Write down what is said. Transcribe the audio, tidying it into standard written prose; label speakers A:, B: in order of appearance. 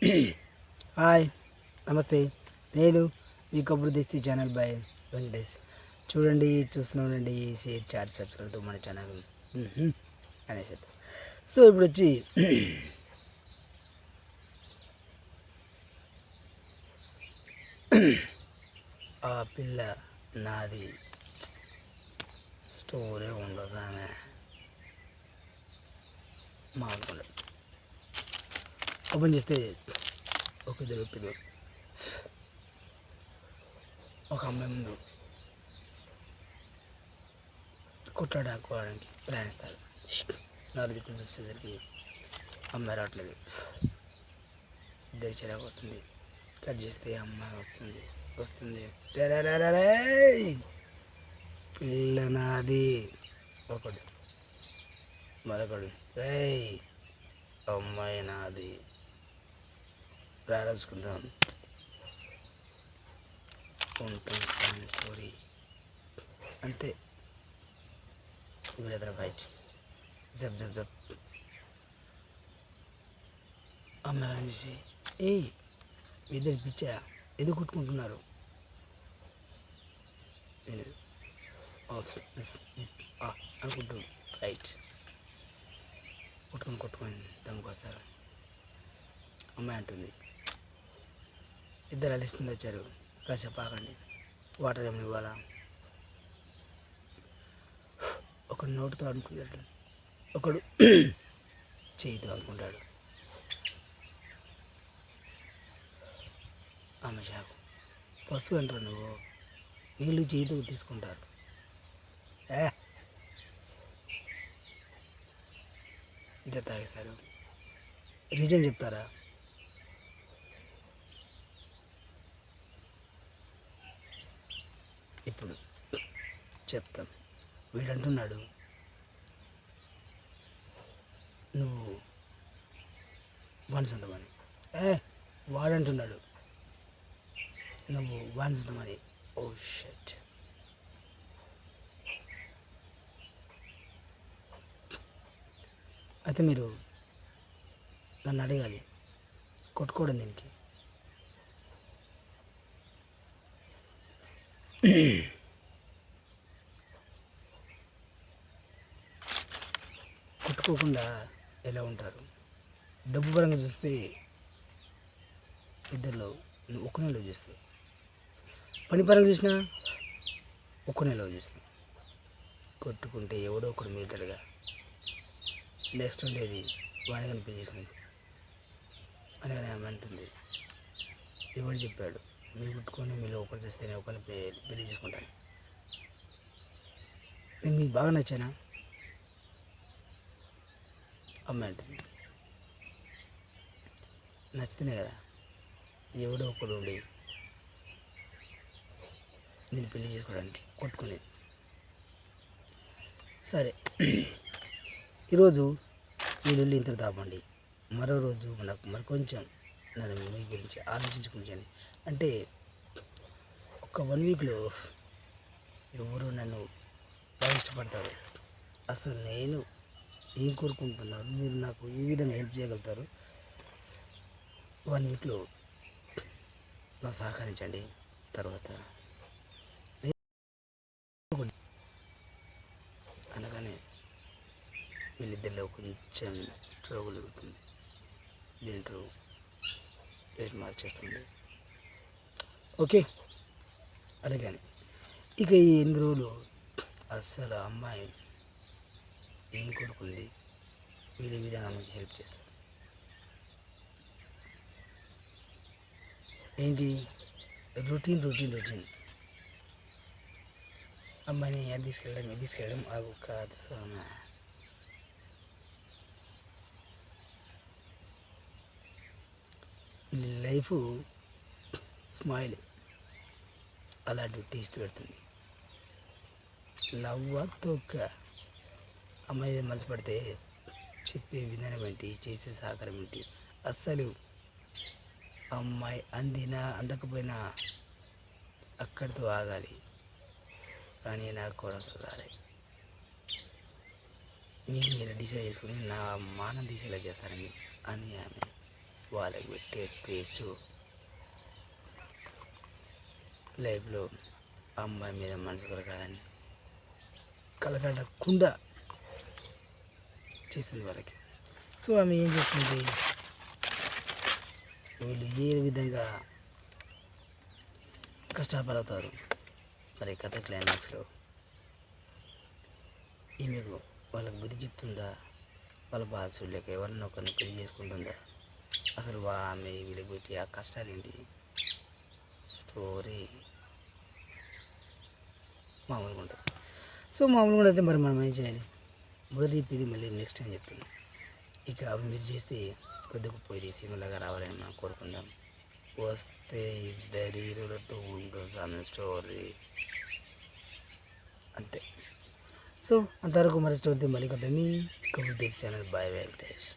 A: Hi, నమస్తే. నేను మీ కబురు దిస్తీ ఛానల్ బై వెంకటేష్. చూడండి, చూస్తున్నానండి, షేర్, చాట్, సబ్స్క్రైబ్తో మన ఛానల్ అనేసి. సో ఇప్పుడు వచ్చి ఆ పిల్ల నాది స్టోరే ఉండదు ఆమె మామూలుగా ఓపెన్ చేస్తే ఒక ఇద్దరు వ్యక్తులు ఒక అమ్మాయి ముందు కొట్లాడుకోవడానికి ప్రయాణిస్తారు. నాలుగు దిక్కులు చూసేసరికి అమ్మాయి రావట్లేదు. ఇద్దరు చిరాకు వస్తుంది. కట్ చేస్తే అమ్మాయి వస్తుంది. పిల్ల నాది. ఒకడు మరొకడు అమ్మాయి నాది. ప్రారంభించుకుందాం. ఉంటుంది స్టోరీ అంతే. వీళ్ళిద్దరు ఫైట్ జబ్ జబ్ జబ్. అమ్మాయి చూసి ఇద్దరు పిచ్చా ఎందుకు కొట్టుకుంటున్నారు? అనుకుంటూ రైట్ కొట్టుకొని దమ్ముకు వస్తారు. అమ్మాయి అంటుంది, ఇద్దరు అలిస్తుంది వచ్చారు, కాసేపు ఆగండి, వాటర్ ఏమి ఇవ్వాలా? ఒకడు నోటితో అనుకుంటాడు, ఒకడు చేయితో అనుకుంటాడు. ఆమె షాకు. పసుపు అంటారు, నువ్వు నీళ్ళు చేయితో తీసుకుంటారు. ఇద్దరు తాగేస్తారు. రీజన్ చెప్తారా? ఇప్పుడు చెప్తాం. వీడంటున్నాడు, నువ్వు వాని సొంతమని. వాడంటున్నాడు, నువ్వు వాని సొంతమని. ఓ షట్. అయితే మీరు నన్ను అడగాలి, కొట్టుకోవడం దీనికి? కొట్టుకోకుండా ఎలా ఉంటారు? డబ్బు పరంగా చూస్తే ఇద్దరిలో ఒక్క నెలలో చూస్తే, పని పరంగా చూసినా ఒక్క నెలలో చూస్తే, కొట్టుకుంటే ఎవడో ఒకడు మిగతాడుగా. నెక్స్ట్ ఉండేది వాడిని కనిపి చేసుకునేది అని ఆమె అంటుంది. ఎవడు చెప్పాడు? మీరు కొట్టుకొని మీరు ఒకరు చేస్తే నేను ఒకరిని పెళ్లి చేసుకుంటాను. నేను మీకు బాగా నచ్చానా? అమ్మాయి అంటుంది, నచ్చితేనే కదా ఎవడో ఒకడు ఉండి నేను పెళ్లి చేసుకోవడానికి కొట్టుకునేది. సరే, ఈరోజు వీళ్ళు ఇంత తాపండి. మరో రోజు మనకు మరికొంచెం నన్ను మీ గురించి ఆలోచించుకుంటాను. అంటే ఒక 1 వీక్లో ఎవరు నన్ను బాగా ఇష్టపడతారు. అసలు నేను ఏం కోరుకుంటున్నారు, మీరు నాకు ఏ విధంగా హెల్ప్ చేయగలుగుతారు? 1 వీక్లో నాకు సహకరించండి. తర్వాత అనగానే వీళ్ళిద్దరిలో కొంచెం స్ట్రగుల్ అవుతుంది. దీంట్లో రేట్ మార్చేస్తుంది. ఓకే, అలాగని ఇక ఈ 8 రోజులు అస్సలు అమ్మాయి ఏం కోరుకుంది, వీళ్ళ విధంగా ఆమెకి హెల్ప్ చేస్తారు. ఏంటి? రొటీన్. అమ్మాయిని అది తీసుకెళ్ళడం అది కాదు. వీళ్ళ లైఫ్ స్మైల్ అలాంటి టేస్ట్ పెడుతుంది. లవ్ తోక. అమ్మాయి మనసు పడితే చెప్పే విధానం ఏంటి, చేసే సహకారం ఏంటి, అస్సలు అమ్మాయి అందినా అందకపోయినా అక్కడితో ఆగాలి. కానీ నాకు కూడా కావాలి. మీరు డిసైడ్ చేసుకుని నా మానం తీసేలా చేస్తారని అని ఆమె వాళ్ళకి పెట్టే పేస్టు లైఫ్లో అమ్మాయి మీద మనసు కొరకాలని కలకడకుండా చేస్తుంది వాళ్ళకి. సో ఆమె ఏం చేస్తుంది, వీళ్ళు ఏ విధంగా కష్టపడతారు మరి కథ క్లైమాక్స్లో ఈమెకు వాళ్ళకి బుద్ధి చెప్తుందా, వాళ్ళ బాధ చూడలేక ఎవరినో ఒకరిని పెళ్లి చేసుకుంటుందా, అసలు ఆమె వీళ్ళకి పెట్టి ఆ కష్టాలు ఏంటి, స్టోరీ మామూలుగా ఉంటుంది. సో మామూలుగా అయితే మరి మనం ఏం చేయాలి, మొదటి ఇది మళ్ళీ నెక్స్ట్ టైం చెప్తున్నాం. ఇక అవి మీరు చేస్తే కొద్దిగా పోయి సినిమాలాగా రావాలని మనం కోరుకుందాం. వస్తే ఇద్దరి హీరోలతో ఉంటుంది స్టోరీ అంతే. సో అంతవరకు మరి స్టోరీ మళ్ళీ కొద్దిగా మీ కబుర్ ఛానల్. బాయ్ వెంకటేష్.